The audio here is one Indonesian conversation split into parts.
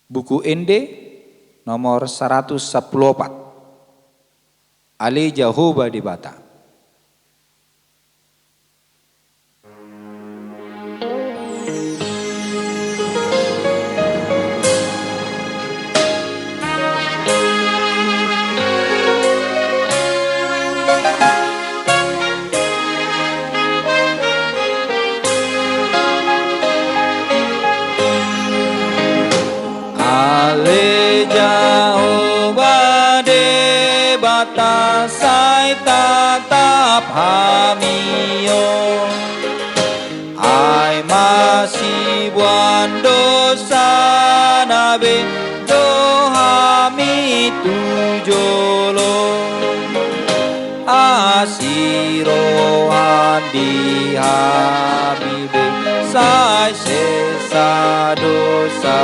Buku Ende nomor 114. Ali Jahowa Debata. Ale Jahowa Debata Sai tatap hami ai masiboan dosana be hami tu joloM asirohan di hami be sai sesa dosa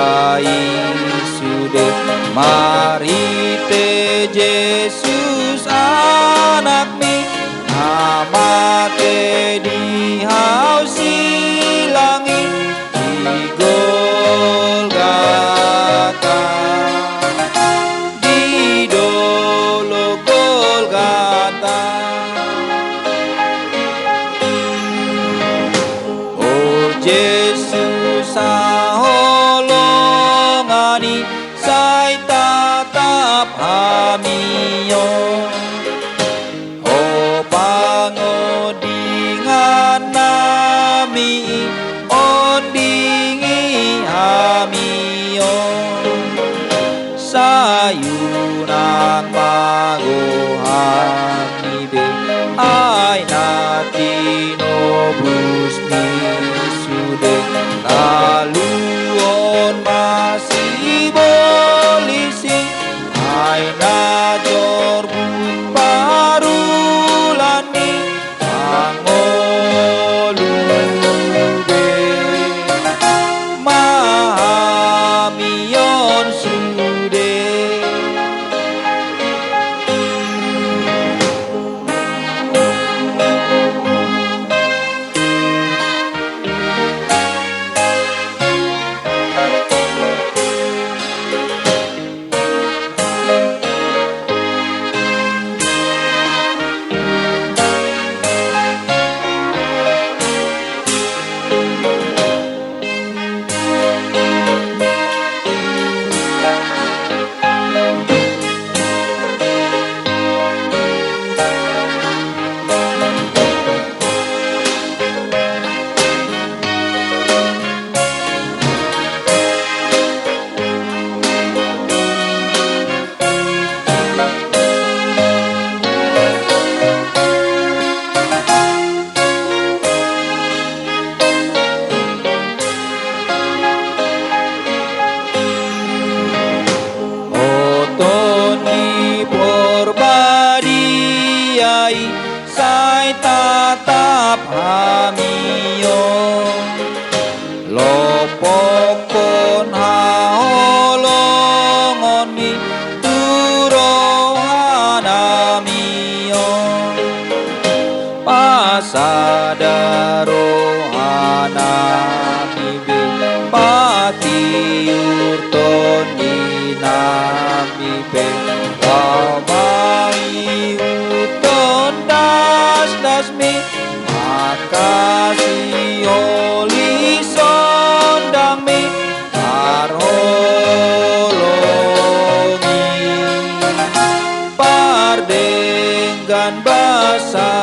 sude Marhite Jesus AnakMi Na make di silang di Golgata di dolok Golgata. Oh Jesus haholongan sai tatap hami oh pangondingannami Ondingi hami unang mago hami be ayat tinobusMi sude Taluhon Sibolis jorbut parulan mangolube sude. Tondi Parbadia sai tatap hami lopokon haholonganmi rohaM pasada rohanami be patiur Ondingi pe wamai uton dasmi makasih oli sondangmi parholongi pardenggan basa